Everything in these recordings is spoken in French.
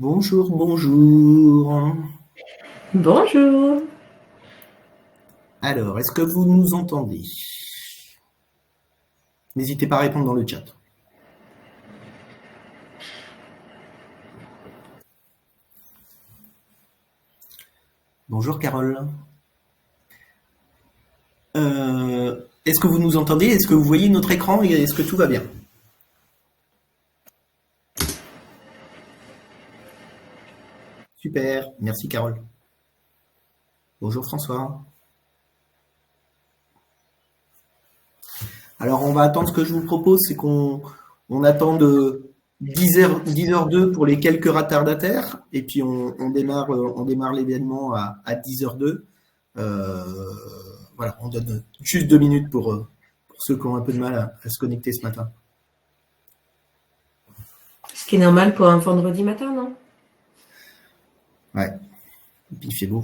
Bonjour, bonjour. Bonjour. Alors, est-ce que vous nous entendez? N'hésitez pas à répondre dans le chat. Bonjour Carole. Est-ce que vous nous entendez? Est-ce que vous voyez notre écran et est-ce que tout va bien? Super, merci Carole. Bonjour François. Alors, on va attendre. Ce que je vous propose, c'est qu'on attend de 10h02 pour les quelques retardataires, et puis on démarre l'événement à 10h02. Voilà, on donne juste 2 minutes pour ceux qui ont un peu de mal à se connecter ce matin. Ce qui est normal pour un vendredi matin, non? Ouais, et puis il fait beau.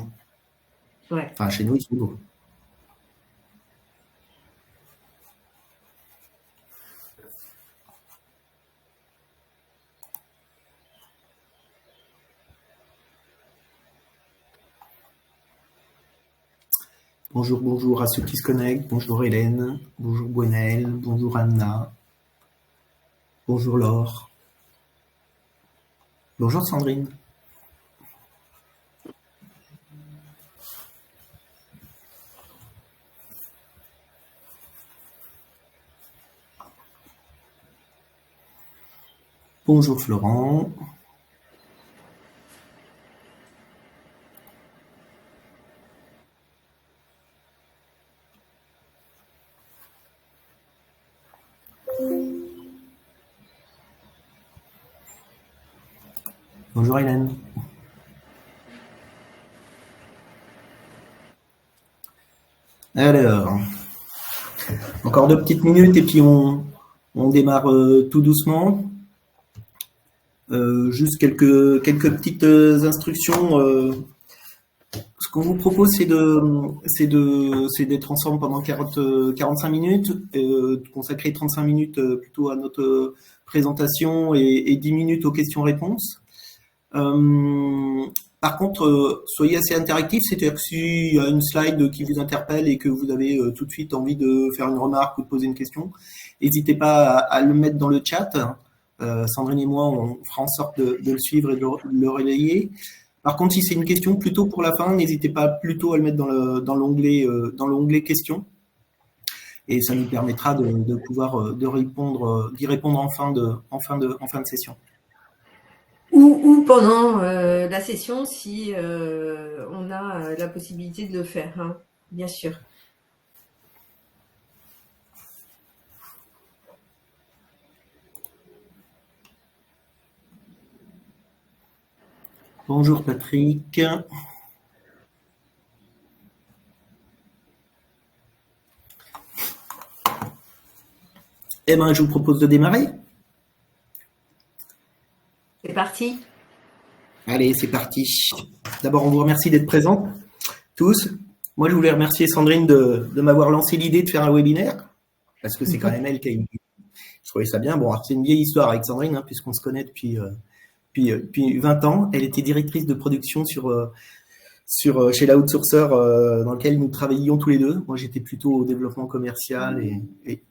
Ouais. Enfin, chez nous, il fait beau. Bonjour, bonjour à ceux qui se connectent. Bonjour Hélène. Bonjour Gwenaëlle. Bonjour Anna. Bonjour Laure. Bonjour Sandrine. Bonjour Florent. Bonjour Hélène. Alors, encore 2 petites minutes et puis on démarre tout doucement. Juste quelques petites instructions. Ce qu'on vous propose, c'est d'être ensemble pendant 45 minutes, de consacrer 35 minutes plutôt à notre présentation et 10 minutes aux questions-réponses. Par contre, soyez assez interactifs, c'est-à-dire que s'il y a une slide qui vous interpelle et que vous avez tout de suite envie de faire une remarque ou de poser une question, n'hésitez pas à le mettre dans le chat. Sandrine et moi, on fera en sorte de le suivre et de le relayer. Par contre, si c'est une question plutôt pour la fin, n'hésitez pas plutôt à le mettre dans l'onglet questions. Et ça nous permettra de pouvoir d'y répondre en fin de session. Ou pendant la session, si on a la possibilité de le faire, hein, bien sûr. Bonjour Patrick. Eh bien, je vous propose de démarrer. C'est parti. Allez, c'est parti. D'abord, on vous remercie d'être présents, tous. Moi, je voulais remercier Sandrine de m'avoir lancé l'idée de faire un webinaire, parce que c'est quand même elle qui a eu. Je trouvais ça bien. Bon, c'est une vieille histoire avec Sandrine, hein, puisqu'on se connaît depuis 20 ans. Elle était directrice de production chez l'outsourceur dans lequel nous travaillions tous les deux. Moi, j'étais plutôt au développement commercial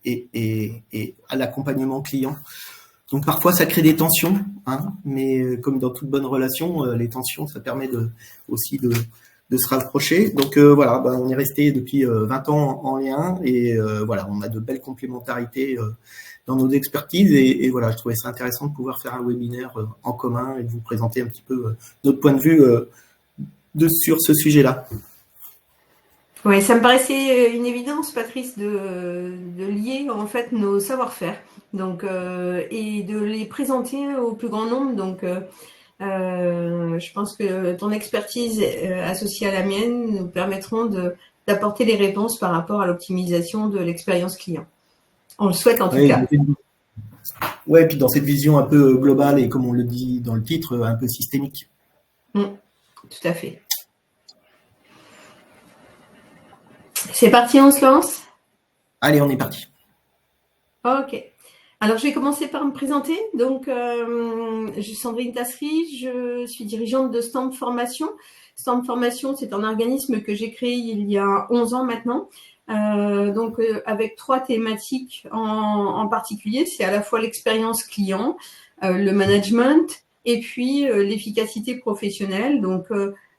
et à l'accompagnement client. Donc parfois, ça crée des tensions, hein, mais comme dans toute bonne relation, les tensions, ça permet aussi de se rapprocher. Donc voilà, on est resté depuis 20 ans en lien et voilà, on a de belles complémentarités dans nos expertises et voilà, je trouvais ça intéressant de pouvoir faire un webinaire en commun et de vous présenter un petit peu notre point de vue sur ce sujet-là. Oui, ça me paraissait une évidence, Patrice, de lier en fait nos savoir-faire, donc et de les présenter au plus grand nombre. Donc, je pense que ton expertise associée à la mienne nous permettront d'apporter les réponses par rapport à l'optimisation de l'expérience client. On le souhaite en tout Ouais, cas. ouais, puis dans cette vision un peu globale et comme on le dit dans le titre, un peu systémique. Tout à fait. C'est parti, on se lance? Allez, on est parti. Ok. Alors, je vais commencer par me présenter. Donc, je suis Sandrine Tassery, je suis dirigeante de Stamp Formation. Stamp Formation, c'est un organisme que j'ai créé il y a 11 ans maintenant. Avec 3 thématiques en particulier. C'est à la fois l'expérience client, le management et puis l'efficacité professionnelle. Donc,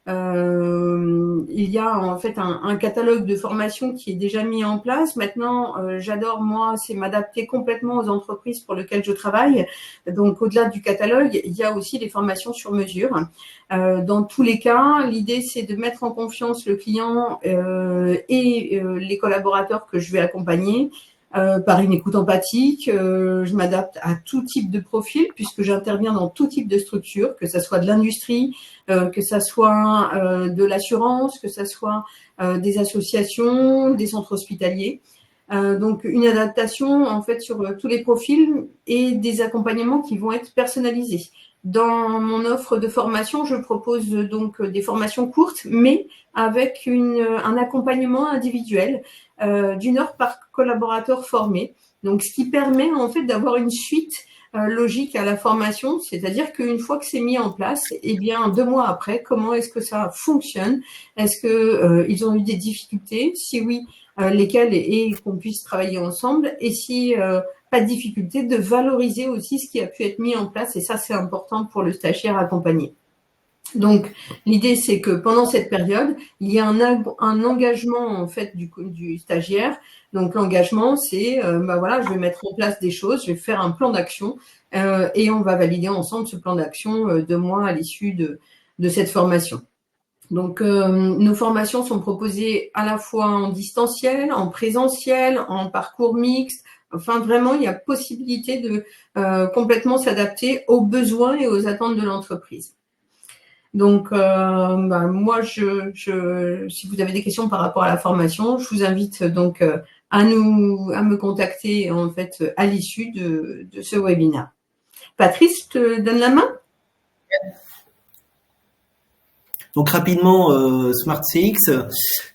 il y a en fait un catalogue de formation qui est déjà mis en place. Maintenant, j'adore, moi, c'est m'adapter complètement aux entreprises pour lesquelles je travaille. Donc, au-delà du catalogue, il y a aussi les formations sur mesure. Dans tous les cas, l'idée, c'est de mettre en confiance le client et les collaborateurs que je vais accompagner. Par une écoute empathique, je m'adapte à tout type de profil puisque j'interviens dans tout type de structure, que ça soit de l'industrie, que ça soit de l'assurance, que ça soit des associations, des centres hospitaliers. Donc une adaptation en fait sur tous les profils et des accompagnements qui vont être personnalisés. Dans mon offre de formation, je propose donc des formations courtes, mais avec un accompagnement individuel d'1 heure par collaborateur formé. Donc, ce qui permet en fait d'avoir une suite logique à la formation, c'est-à-dire qu'une fois que c'est mis en place, eh bien 2 mois après, comment est-ce que ça fonctionne? Est-ce que ils ont eu des difficultés? Si oui, lesquelles et qu'on puisse travailler ensemble. Et si pas de difficulté, de valoriser aussi ce qui a pu être mis en place. Et ça, c'est important pour le stagiaire accompagné. Donc, l'idée, c'est que pendant cette période, il y a un engagement en fait du stagiaire. Donc, l'engagement, c'est, voilà, je vais mettre en place des choses, je vais faire un plan d'action et on va valider ensemble ce plan d'action 2 mois à l'issue de cette formation. Donc, nos formations sont proposées à la fois en distanciel, en présentiel, en parcours mixte. Enfin, vraiment, il y a possibilité de complètement s'adapter aux besoins et aux attentes de l'entreprise. Donc, moi, si vous avez des questions par rapport à la formation, je vous invite donc à me contacter en fait à l'issue de ce webinaire. Patrice, je te donne la main. Donc rapidement, SmartCX.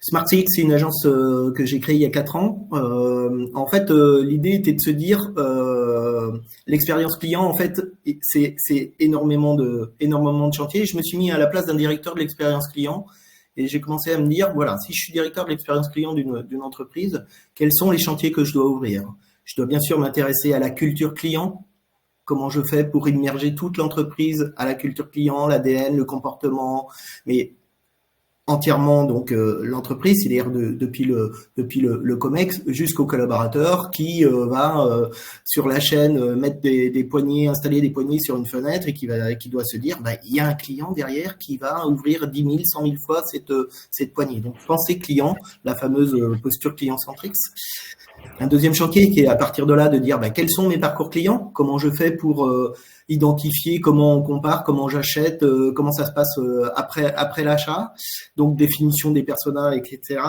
SmartCX, c'est une agence que j'ai créée il y a 4 ans. En fait, l'idée était de se dire l'expérience client, en fait, c'est énormément de chantiers. Je me suis mis à la place d'un directeur de l'expérience client et j'ai commencé à me dire, voilà, si je suis directeur de l'expérience client d'une entreprise, quels sont les chantiers que je dois ouvrir? Je dois bien sûr m'intéresser à la culture client. Comment je fais pour immerger toute l'entreprise à la culture client, l'ADN, le comportement, mais entièrement donc l'entreprise, c'est-à-dire depuis le COMEX jusqu'au collaborateur qui va sur la chaîne mettre des poignées, installer des poignées sur une fenêtre et qui doit se dire il y a un client derrière qui va ouvrir 10 000, 100 000 fois cette poignée. Donc pensée client, la fameuse posture client centrique. Un deuxième chantier qui est à partir de là de dire quels sont mes parcours clients, comment je fais pour identifier, comment on compare, comment j'achète, comment ça se passe après l'achat, donc définition des personas, etc.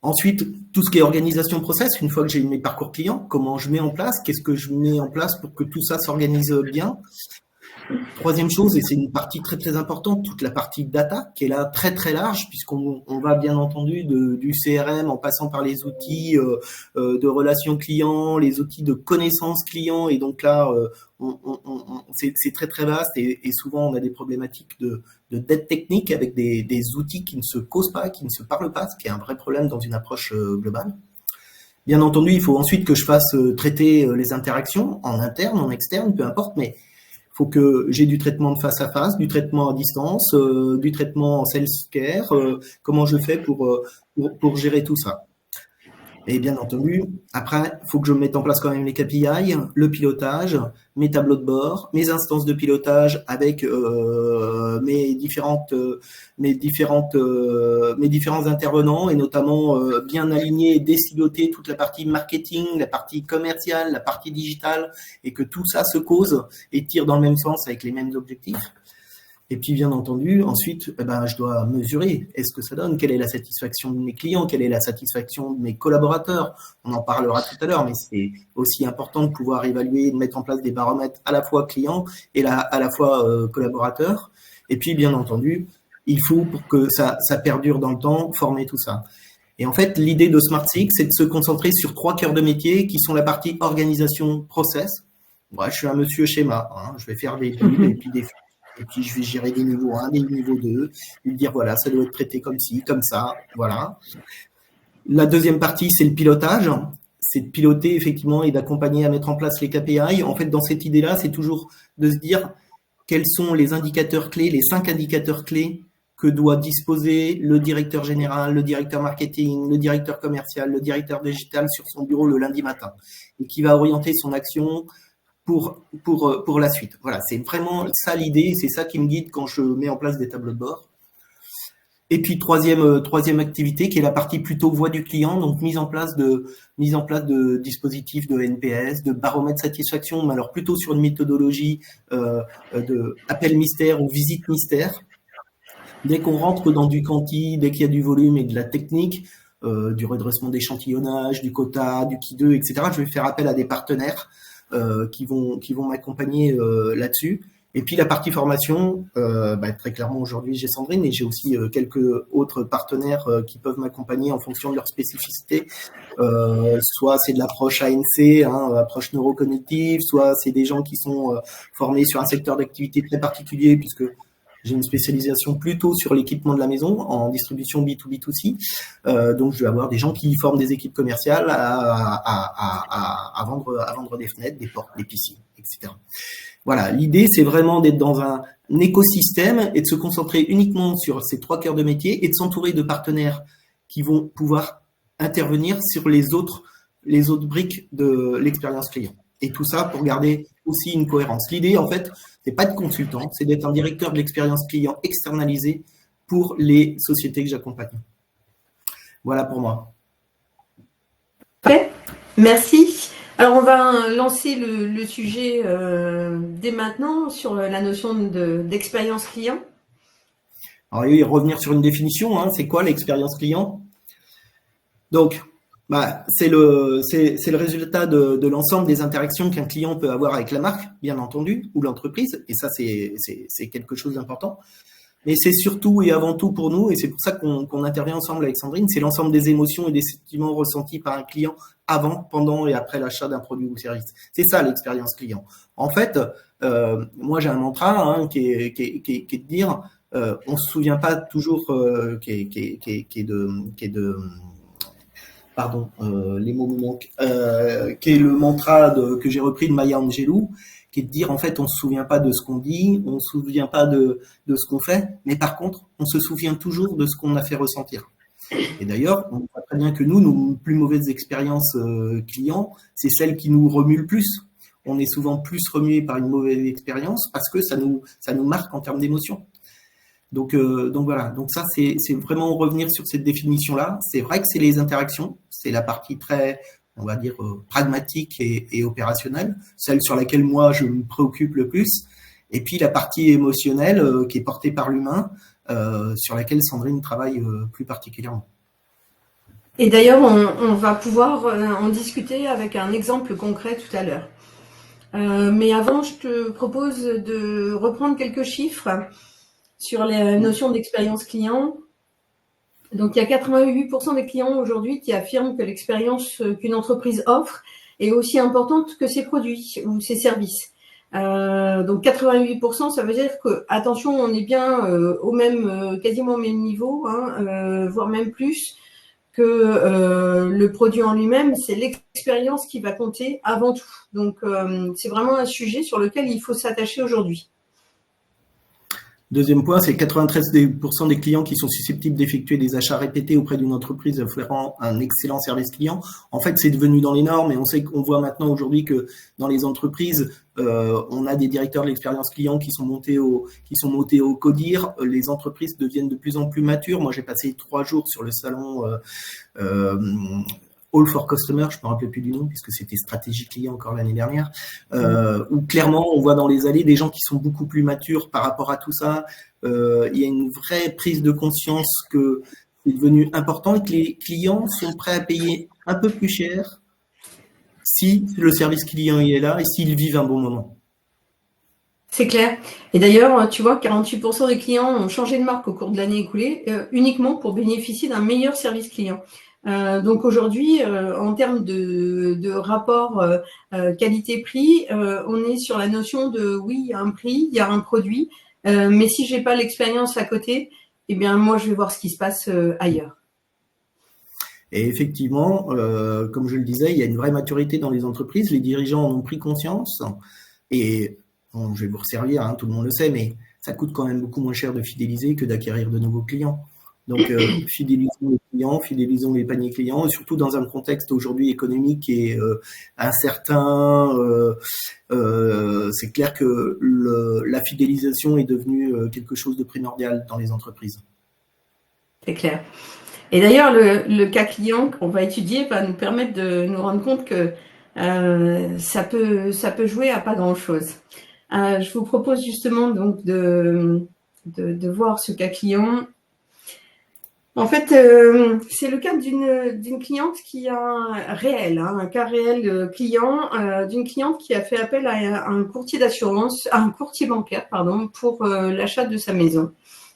Ensuite, tout ce qui est organisation process, une fois que j'ai mes parcours clients, comment je mets en place, qu'est-ce que je mets en place pour que tout ça s'organise bien. Troisième chose, et c'est une partie très très importante, toute la partie data qui est là très très large puisqu'on va bien entendu du CRM en passant par les outils de relations clients, les outils de connaissances clients et donc là c'est très très vaste et souvent on a des problématiques de dette technique avec des outils qui ne se causent pas, qui ne se parlent pas, ce qui est un vrai problème dans une approche globale. Bien entendu, il faut ensuite que je fasse traiter les interactions en interne, en externe, peu importe, mais faut que j'ai du traitement de face à face, du traitement à distance, du traitement en self-care. Comment je fais pour gérer tout ça? Et bien entendu, après, il faut que je mette en place quand même les KPI, le pilotage, mes tableaux de bord, mes instances de pilotage avec mes différents intervenants et notamment bien aligner et déciloter toute la partie marketing, la partie commerciale, la partie digitale et que tout ça se cause et tire dans le même sens avec les mêmes objectifs. Et puis, bien entendu, ensuite, je dois mesurer. Est-ce que ça donne? Quelle est la satisfaction de mes clients? Quelle est la satisfaction de mes collaborateurs? On en parlera tout à l'heure, mais c'est aussi important de pouvoir évaluer, de mettre en place des baromètres à la fois clients et à la fois collaborateurs. Et puis, bien entendu, il faut, pour que ça perdure dans le temps, former tout ça. Et en fait, l'idée de Smart CX, c'est de se concentrer sur 3 cœurs de métier qui sont la partie organisation process. Moi, je suis un monsieur schéma, hein, je vais faire des pubs et puis je vais gérer des niveaux 1, des niveaux 2, et dire voilà, ça doit être traité comme ci, comme ça, voilà. La deuxième partie, c'est le pilotage. C'est de piloter effectivement et d'accompagner à mettre en place les KPI. En fait, dans cette idée-là, c'est toujours de se dire quels sont les indicateurs clés, les 5 indicateurs clés que doit disposer le directeur général, le directeur marketing, le directeur commercial, le directeur digital sur son bureau le lundi matin et qui va orienter son action pour la suite. Voilà, c'est vraiment ça l'idée, c'est ça qui me guide quand je mets en place des tableaux de bord. Et puis troisième activité qui est la partie plutôt voix du client, donc mise en place de dispositifs de NPS, de baromètre satisfaction, mais alors plutôt sur une méthodologie de appel mystère ou visite mystère. Dès qu'on rentre dans du quanti, dès qu'il y a du volume et de la technique, du redressement d'échantillonnage, du quota, du Qui 2, etc., je vais faire appel à des partenaires qui vont m'accompagner là-dessus. Et puis la partie formation, très clairement aujourd'hui j'ai Sandrine et j'ai aussi quelques autres partenaires qui peuvent m'accompagner en fonction de leur spécificité. Soit c'est de l'approche ANC, approche neurocognitive, soit c'est des gens qui sont formés sur un secteur d'activité très particulier puisque j'ai une spécialisation plutôt sur l'équipement de la maison en distribution B2B2C. Donc, je vais avoir des gens qui forment des équipes commerciales à vendre des fenêtres, des portes, des piscines, etc. Voilà, l'idée, c'est vraiment d'être dans un écosystème et de se concentrer uniquement sur ces 3 cœurs de métier et de s'entourer de partenaires qui vont pouvoir intervenir sur les autres briques de l'expérience client. Et tout ça pour garder aussi une cohérence. L'idée, en fait, c'est pas de consultant, c'est d'être un directeur de l'expérience client externalisé pour les sociétés que j'accompagne. Voilà pour moi. Parfait, merci. Alors, on va lancer le sujet dès maintenant sur la notion d'expérience client. Alors, oui, revenir sur une définition, c'est quoi l'expérience client? Donc, c'est le résultat de l'ensemble des interactions qu'un client peut avoir avec la marque, bien entendu, ou l'entreprise, et ça, c'est quelque chose d'important. Mais c'est surtout et avant tout pour nous, et c'est pour ça qu'on intervient ensemble avec Sandrine, c'est l'ensemble des émotions et des sentiments ressentis par un client avant, pendant et après l'achat d'un produit ou service. C'est ça l'expérience client. En fait, moi j'ai un mantra qui est de dire, on se souvient pas toujours, pardon, les mots me manquent, qui est le mantra que j'ai repris de Maya Angelou, qui est de dire en fait on se souvient pas de ce qu'on dit, on se souvient pas de ce qu'on fait, mais par contre on se souvient toujours de ce qu'on a fait ressentir. Et d'ailleurs, on voit très bien que nos plus mauvaises expériences clients, c'est celles qui nous remuent le plus. On est souvent plus remué par une mauvaise expérience parce que ça nous marque en termes d'émotion. Donc voilà, donc ça c'est vraiment revenir sur cette définition-là. C'est vrai que c'est les interactions, c'est la partie très, on va dire, pragmatique et opérationnelle, celle sur laquelle moi je me préoccupe le plus, et puis la partie émotionnelle qui est portée par l'humain, sur laquelle Sandrine travaille plus particulièrement. Et d'ailleurs, on va pouvoir en discuter avec un exemple concret tout à l'heure. Mais avant, je te propose de reprendre quelques chiffres sur les notions d'expérience client. Donc, il y a 88% des clients aujourd'hui qui affirment que l'expérience qu'une entreprise offre est aussi importante que ses produits ou ses services. Donc 88%, ça veut dire que, attention, on est bien quasiment au même niveau, voire même plus que le produit en lui-même. C'est l'expérience qui va compter avant tout. Donc, c'est vraiment un sujet sur lequel il faut s'attacher aujourd'hui. Deuxième point, c'est 93% des clients qui sont susceptibles d'effectuer des achats répétés auprès d'une entreprise offrant un excellent service client. En fait, c'est devenu dans les normes et on voit maintenant aujourd'hui que dans les entreprises, on a des directeurs de l'expérience client qui sont montés au CODIR. Les entreprises deviennent de plus en plus matures. Moi, j'ai passé 3 jours sur le salon All for Customer, je ne me rappelle plus du nom puisque c'était stratégie client encore l'année dernière, où clairement on voit dans les allées des gens qui sont beaucoup plus matures par rapport à tout ça. Il y a une vraie prise de conscience que c'est devenu important et que les clients sont prêts à payer un peu plus cher si le service client est là et s'ils vivent un bon moment. C'est clair. Et d'ailleurs, tu vois, 48% des clients ont changé de marque au cours de l'année écoulée, uniquement pour bénéficier d'un meilleur service client. Donc aujourd'hui, en termes de rapport qualité-prix, on est sur la notion de oui, il y a un prix, il y a un produit, mais si j'ai pas l'expérience à côté, eh bien moi je vais voir ce qui se passe ailleurs. Et effectivement, comme je le disais, il y a une vraie maturité dans les entreprises. Les dirigeants en ont pris conscience. Et bon, je vais vous resservir, hein, tout le monde le sait, mais ça coûte quand même beaucoup moins cher de fidéliser que d'acquérir de nouveaux clients. Donc, fidélisons les clients, fidélisons les paniers clients, et surtout dans un contexte aujourd'hui économique et incertain. C'est clair que la fidélisation est devenue quelque chose de primordial dans les entreprises. C'est clair. Et d'ailleurs, le cas client qu'on va étudier va nous permettre de nous rendre compte que ça peut jouer à pas grand-chose. Je vous propose justement donc de voir ce cas client. En fait, c'est le cas d'une cliente qui a un cas réel client, d'une cliente qui a fait appel à un courtier d'assurance, à un courtier bancaire, pardon, pour l'achat de sa maison.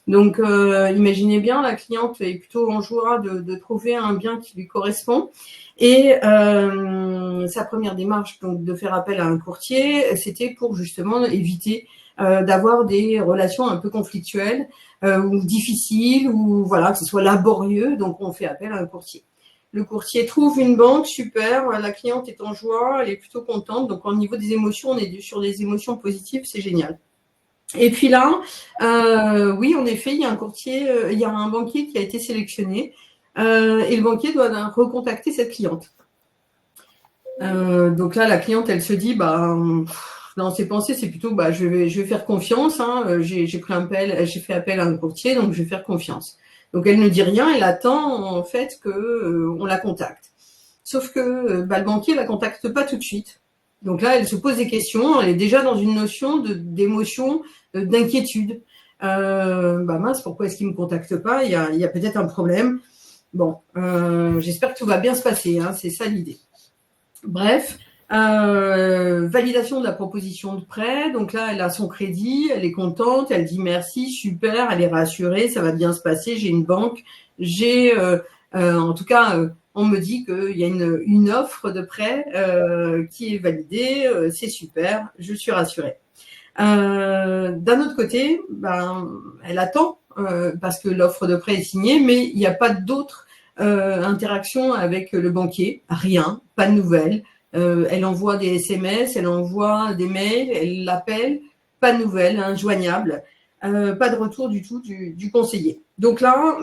Donc, imaginez bien, la cliente est plutôt en joie de trouver un bien qui lui correspond. Et sa première démarche, donc, de faire appel à un courtier, c'était pour justement éviter d'avoir des relations un peu conflictuelles ou difficiles, ou voilà, que ce soit laborieux. Donc, on fait appel à un courtier. Le courtier trouve une banque, super, la cliente est en joie, elle est plutôt contente. Donc, au niveau des émotions, on est sur des émotions positives, c'est génial. Et puis là, oui, en effet, il y a un courtier, il y a un banquier qui a été sélectionné et le banquier doit recontacter cette cliente. Donc là, la cliente, elle se dit, dans ses pensées, c'est plutôt, je vais faire confiance. Hein, j'ai fait appel à un courtier, donc je vais faire confiance. Donc elle ne dit rien, elle attend en fait que on la contacte. Sauf que le banquier la contacte pas tout de suite. Donc là, elle se pose des questions, elle est déjà dans une notion d'émotion, d'inquiétude. Mince, pourquoi est-ce qu'il me contacte pas? Il y a peut-être un problème. Bon, j'espère que tout va bien se passer, hein, c'est ça l'idée. Bref, validation de la proposition de prêt. Donc là, elle a son crédit, elle est contente, elle dit merci, super, elle est rassurée, ça va bien se passer, j'ai une banque, en tout cas, on me dit qu'il y a une offre de prêt qui est validée, c'est super, je suis rassurée. D'un autre côté, elle attend parce que l'offre de prêt est signée, mais il n'y a pas d'autre interaction avec le banquier, rien, pas de nouvelles. Elle envoie des SMS, elle envoie des mails, elle l'appelle, pas de nouvelles, injoignable, pas de retour du tout du conseiller. Donc là,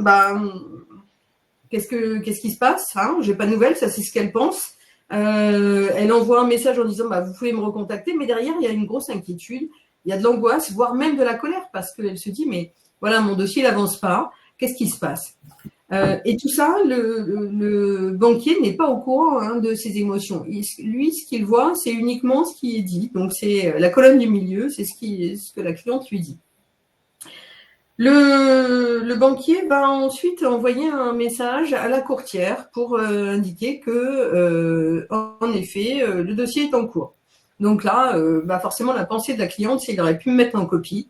qu'est-ce qui se passe, hein? J'ai pas de nouvelles, ça c'est ce qu'elle pense. Elle envoie un message en disant vous pouvez me recontacter, mais derrière il y a une grosse inquiétude, il y a de l'angoisse, voire même de la colère, parce qu'elle se dit mais voilà, mon dossier n'avance pas, qu'est-ce qui se passe? Et tout ça, le banquier n'est pas au courant de ses émotions. Lui, ce qu'il voit, c'est uniquement ce qui est dit. Donc c'est la colonne du milieu, c'est ce que la cliente lui dit. Le banquier va ensuite envoyer un message à la courtière pour indiquer que, en effet, le dossier est en cours. Donc là, forcément, la pensée de la cliente, c'est qu'il aurait pu me mettre en copie,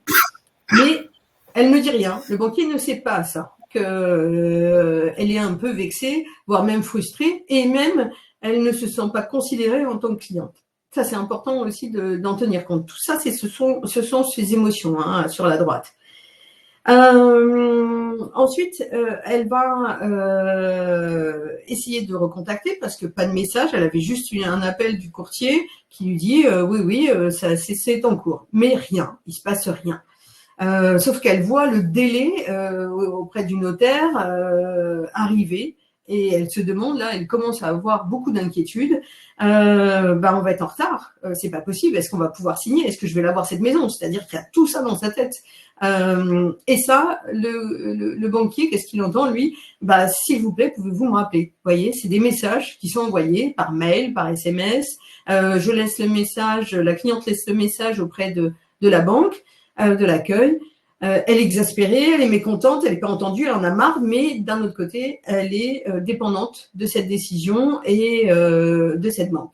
mais elle ne dit rien. Le banquier ne sait pas ça, qu'elle est un peu vexée, voire même frustrée, et même elle ne se sent pas considérée en tant que cliente. Ça, c'est important aussi d'en tenir compte. Tout ça, ce sont ses émotions sur la droite. Ensuite, elle va essayer de recontacter parce que pas de message. Elle avait juste eu un appel du courtier qui lui dit oui, c'est en cours, mais rien, il se passe rien. Sauf qu'elle voit le délai auprès du notaire arriver et elle se demande là, elle commence à avoir beaucoup d'inquiétudes. On va être en retard, c'est pas possible. Est-ce qu'on va pouvoir signer? Est-ce que je vais l'avoir cette maison? C'est-à-dire qu'il y a tout ça dans sa tête. Et ça, le banquier, qu'est-ce qu'il entend lui? S'il vous plaît, pouvez-vous me rappeler? Vous voyez, c'est des messages qui sont envoyés par mail, par SMS. Je laisse le message, la cliente laisse le message auprès de la banque, de l'accueil. Elle est exaspérée, elle est mécontente, elle n'est pas entendue, elle en a marre, mais d'un autre côté, elle est dépendante de cette décision et de cette banque.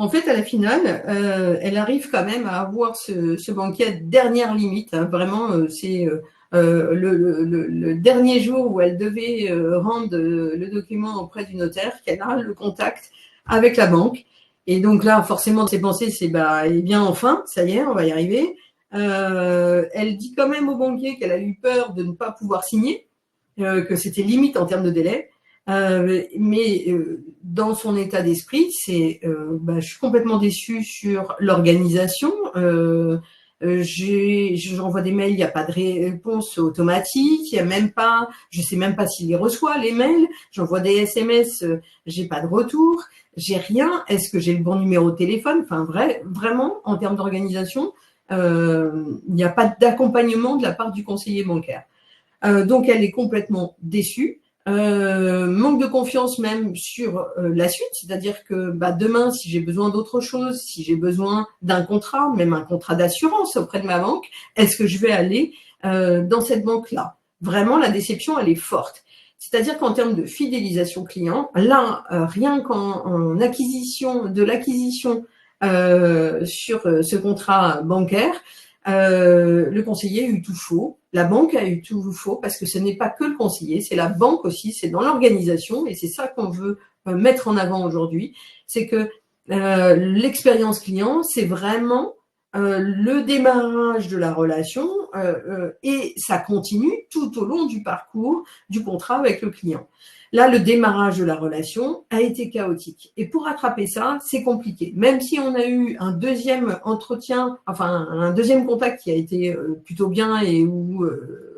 En fait, à la finale, elle arrive quand même à avoir ce banquier à dernière limite. Hein. Vraiment, c'est le dernier jour où elle devait rendre le document auprès du notaire qu'elle a le contact avec la banque. Et donc là, forcément, ses pensées, c'est eh bien, enfin, ça y est, on va y arriver. Elle dit quand même au banquier qu'elle a eu peur de ne pas pouvoir signer, que c'était limite en termes de délai. Mais dans son état d'esprit, je suis complètement déçue sur l'organisation. J'envoie des mails, il n'y a pas de réponse automatique, il y a même pas, je sais même pas s'il les reçoit les mails. J'envoie des SMS, j'ai pas de retour, j'ai rien. Est-ce que j'ai le bon numéro de téléphone? Enfin, vraiment, en termes d'organisation, il n'y a pas d'accompagnement de la part du conseiller bancaire. Donc, elle est complètement déçue. Manque de confiance même sur la suite, c'est-à-dire que demain, si j'ai besoin d'autre chose, si j'ai besoin d'un contrat, même un contrat d'assurance auprès de ma banque, est-ce que je vais aller dans cette banque-là? Vraiment, la déception, elle est forte. C'est-à-dire qu'en termes de fidélisation client, là, rien qu'en acquisition, de l'acquisition sur ce contrat bancaire, le conseiller a eu tout faux, la banque a eu tout faux, parce que ce n'est pas que le conseiller, c'est la banque aussi, c'est dans l'organisation, et c'est ça qu'on veut mettre en avant aujourd'hui, c'est que l'expérience client, c'est vraiment le démarrage de la relation et ça continue tout au long du parcours du contrat avec le client. Là, le démarrage de la relation a été chaotique. Et pour rattraper ça, c'est compliqué. Même si on a eu un deuxième entretien, enfin un deuxième contact qui a été plutôt bien et où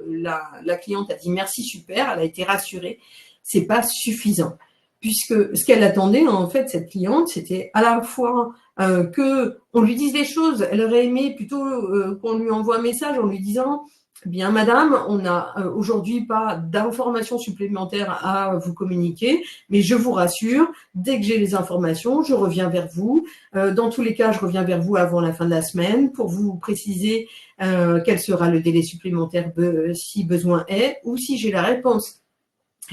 la cliente a dit merci, super, elle a été rassurée, c'est pas suffisant. Puisque ce qu'elle attendait, en fait, cette cliente, c'était à la fois que on lui dise des choses. Elle aurait aimé plutôt qu'on lui envoie un message en lui disant bien, madame, on n'a aujourd'hui pas d'informations supplémentaires à vous communiquer, mais je vous rassure, dès que j'ai les informations, je reviens vers vous. Dans tous les cas, je reviens vers vous avant la fin de la semaine pour vous préciser quel sera le délai supplémentaire si besoin est, ou si j'ai la réponse.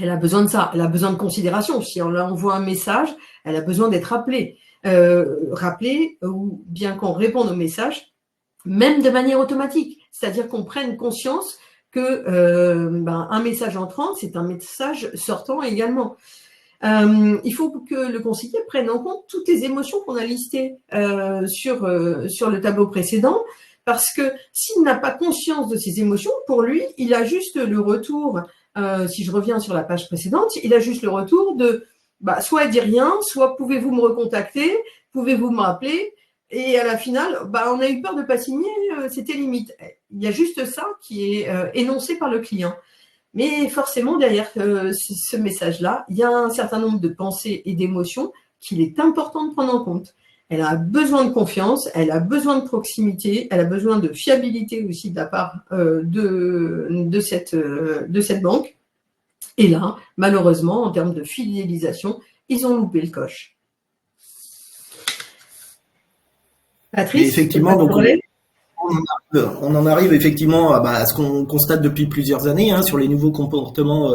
Elle a besoin de ça, elle a besoin de considération. Si on lui envoie un message, elle a besoin d'être rappelée. Rappelée, ou bien qu'on réponde au message, même de manière automatique. C'est-à-dire qu'on prenne conscience que un message entrant, c'est un message sortant également. Il faut que le conseiller prenne en compte toutes les émotions qu'on a listées sur le tableau précédent, parce que s'il n'a pas conscience de ces émotions, pour lui, il a juste le retour, si je reviens sur la page précédente, il a juste le retour de soit il dit rien, soit pouvez-vous me recontacter, pouvez-vous me rappeler. Et à la finale, on a eu peur de pas signer, c'était limite. Il y a juste ça qui est énoncé par le client. Mais forcément, derrière ce message-là, il y a un certain nombre de pensées et d'émotions qu'il est important de prendre en compte. Elle a besoin de confiance, elle a besoin de proximité, elle a besoin de fiabilité aussi de la part de cette banque. Et là, malheureusement, en termes de fidélisation, ils ont loupé le coche. Patrice, effectivement, donc on en arrive effectivement à ce qu'on constate depuis plusieurs années sur les nouveaux comportements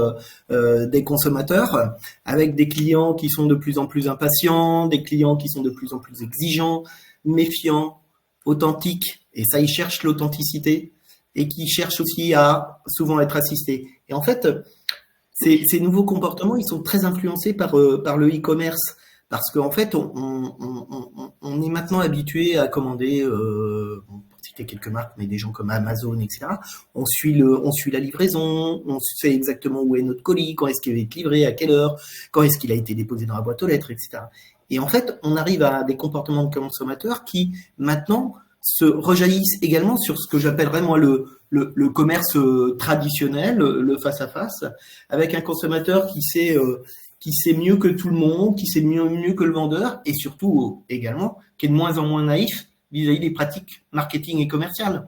des consommateurs, avec des clients qui sont de plus en plus impatients, des clients qui sont de plus en plus exigeants, méfiants, authentiques, et ça, ils cherchent l'authenticité, et qui cherchent aussi à souvent être assistés. Et en fait, ces nouveaux comportements, ils sont très influencés par le e-commerce. Parce qu'en fait, on est maintenant habitué à commander, pour citer quelques marques, mais des gens comme Amazon, etc. On suit la livraison, on sait exactement où est notre colis, quand est-ce qu'il va être livré, à quelle heure, quand est-ce qu'il a été déposé dans la boîte aux lettres, etc. Et en fait, on arrive à des comportements de consommateurs qui, maintenant, se rejaillissent également sur ce que j'appellerais moi le commerce traditionnel, le face-à-face, avec un consommateur qui sait mieux que tout le monde, qui sait mieux que le vendeur, et surtout également qui est de moins en moins naïf vis-à-vis des pratiques marketing et commerciales.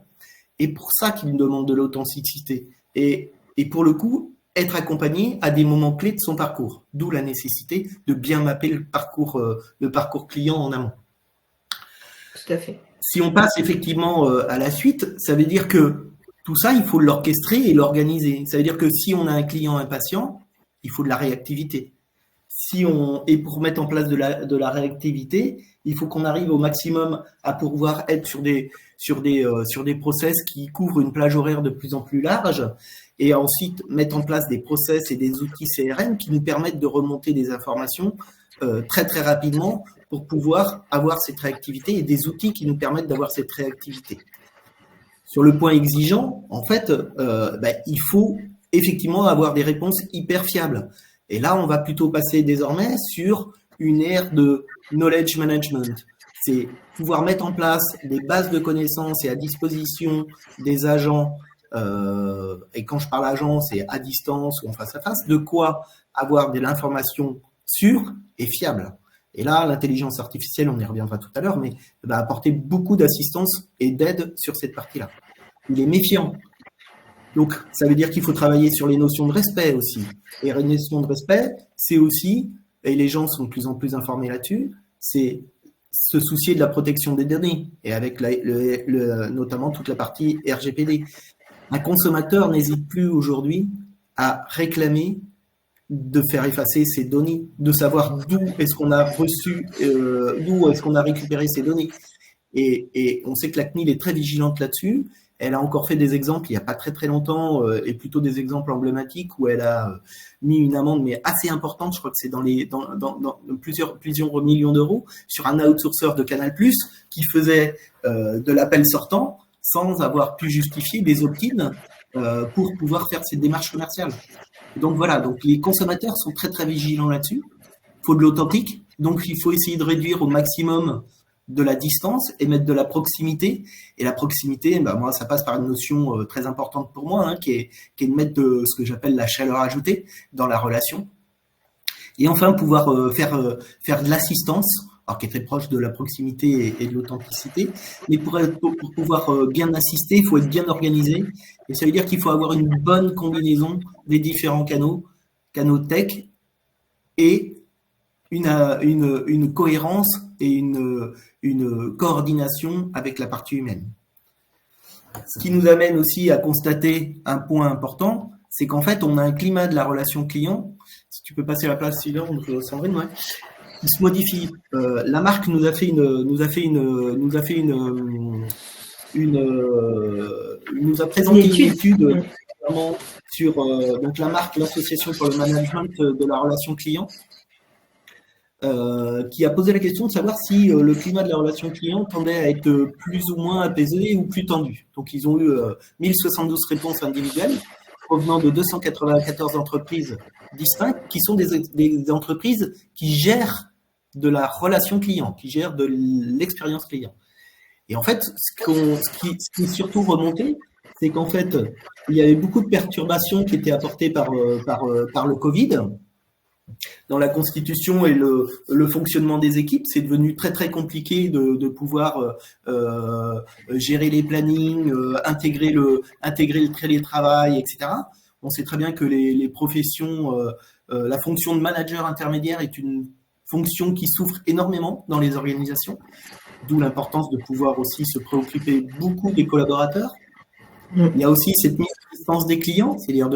Et pour ça qu'il demande de l'authenticité. Et pour le coup, être accompagné à des moments clés de son parcours. D'où la nécessité de bien mapper le parcours client en amont. Tout à fait. Si on passe effectivement à la suite, ça veut dire que tout ça, il faut l'orchestrer et l'organiser. Ça veut dire que si on a un client impatient, il faut de la réactivité. et pour mettre en place de la réactivité, il faut qu'on arrive au maximum à pouvoir être sur des process qui couvrent une plage horaire de plus en plus large, et ensuite mettre en place des process et des outils CRM qui nous permettent de remonter des informations très très rapidement pour pouvoir avoir cette réactivité, et des outils qui nous permettent d'avoir cette réactivité. Sur le point exigeant, en fait, il faut effectivement avoir des réponses hyper fiables. Et là, on va plutôt passer désormais sur une ère de knowledge management. C'est pouvoir mettre en place des bases de connaissances et à disposition des agents, et quand je parle agents, c'est à distance ou en face à face, de quoi avoir de l'information sûre et fiable. Et là, l'intelligence artificielle, on y reviendra tout à l'heure, mais va apporter beaucoup d'assistance et d'aide sur cette partie-là. Il est méfiant. Donc, ça veut dire qu'il faut travailler sur les notions de respect aussi. Et les notions de respect, c'est aussi, et les gens sont de plus en plus informés là-dessus, c'est se soucier de la protection des données, et avec notamment toute la partie RGPD. Un consommateur n'hésite plus aujourd'hui à réclamer de faire effacer ces données, de savoir d'où est-ce qu'on a reçu, d'où est-ce qu'on a récupéré ces données. Et on sait que la CNIL est très vigilante là-dessus. Elle a encore fait des exemples il n'y a pas très très longtemps, et plutôt des exemples emblématiques où elle a mis une amende mais assez importante, je crois que c'est dans plusieurs millions d'euros, sur un outsourceur de Canal+, qui faisait de l'appel sortant sans avoir pu justifier des opt-in pour pouvoir faire cette démarche commerciale. Donc voilà, donc les consommateurs sont très très vigilants là-dessus. Il faut de l'authentique, donc il faut essayer de réduire au maximum de la distance et mettre de la proximité. Et la proximité, moi, ça passe par une notion très importante pour moi, qui est de mettre de ce que j'appelle la chaleur ajoutée dans la relation. Et enfin, pouvoir faire de l'assistance, alors qui est très proche de la proximité et de l'authenticité. Mais pour pouvoir bien assister, il faut être bien organisé. Et ça veut dire qu'il faut avoir une bonne combinaison des différents canaux tech, et une cohérence et une coordination avec la partie humaine. Ce qui nous amène aussi à constater un point important, c'est qu'en fait, on a un climat de la relation client. Si tu peux passer la place, Sandrine, ouais, qui se modifie. La marque nous a présenté une étude sur donc la marque, l'association pour le management de la relation client, qui a posé la question de savoir si le climat de la relation client tendait à être plus ou moins apaisé ou plus tendu. Donc, ils ont eu 1072 réponses individuelles provenant de 294 entreprises distinctes, qui sont des entreprises qui gèrent de la relation client, qui gèrent de l'expérience client. Et en fait, ce qui est surtout remonté, c'est qu'en fait, il y avait beaucoup de perturbations qui étaient apportées par le Covid. Dans la constitution et le fonctionnement des équipes, c'est devenu très très compliqué de pouvoir gérer les plannings, intégrer le télétravail, etc. On sait très bien que les professions, la fonction de manager intermédiaire est une fonction qui souffre énormément dans les organisations, d'où l'importance de pouvoir aussi se préoccuper beaucoup des collaborateurs. Il y a aussi cette mise à distance des clients, c'est-à-dire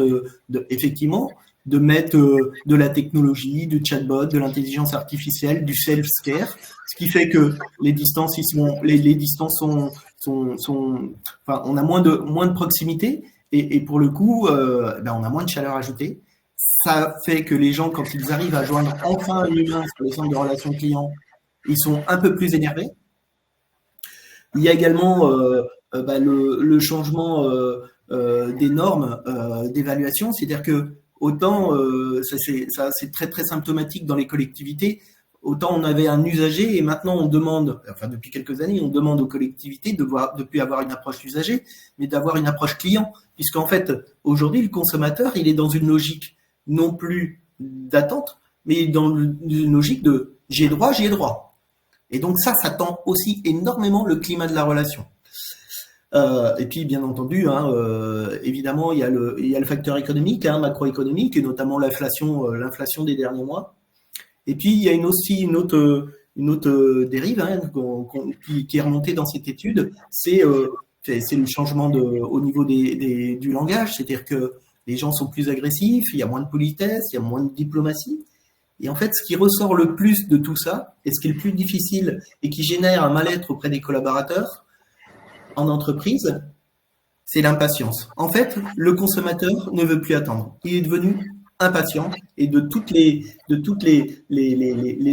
effectivement de mettre de la technologie, du chatbot, de l'intelligence artificielle, du self-care, ce qui fait que les distances on a moins de proximité, et pour le coup, on a moins de chaleur ajoutée. Ça fait que les gens, quand ils arrivent à joindre enfin un humain sur les centres de relations clients, ils sont un peu plus énervés. Il y a également le changement des normes d'évaluation, c'est-à-dire que autant c'est très très symptomatique dans les collectivités, autant on avait un usager, et maintenant on demande, enfin depuis quelques années, on demande aux collectivités de plus avoir une approche usager, mais d'avoir une approche client, puisqu'en fait aujourd'hui le consommateur, il est dans une logique non plus d'attente, mais dans une logique de j'ai droit. Et donc ça tend aussi énormément le climat de la relation. Et puis bien entendu, évidemment, il y a le facteur économique, macroéconomique, et notamment l'inflation des derniers mois. Et puis il y a aussi une autre dérive qui est remontée dans cette étude, c'est le changement au niveau du langage, c'est-à-dire que les gens sont plus agressifs, il y a moins de politesse, il y a moins de diplomatie. Et en fait, ce qui ressort le plus de tout ça, et ce qui est le plus difficile et qui génère un mal-être auprès des collaborateurs en entreprise, c'est l'impatience. En fait, le consommateur ne veut plus attendre. Il est devenu impatient et de toutes les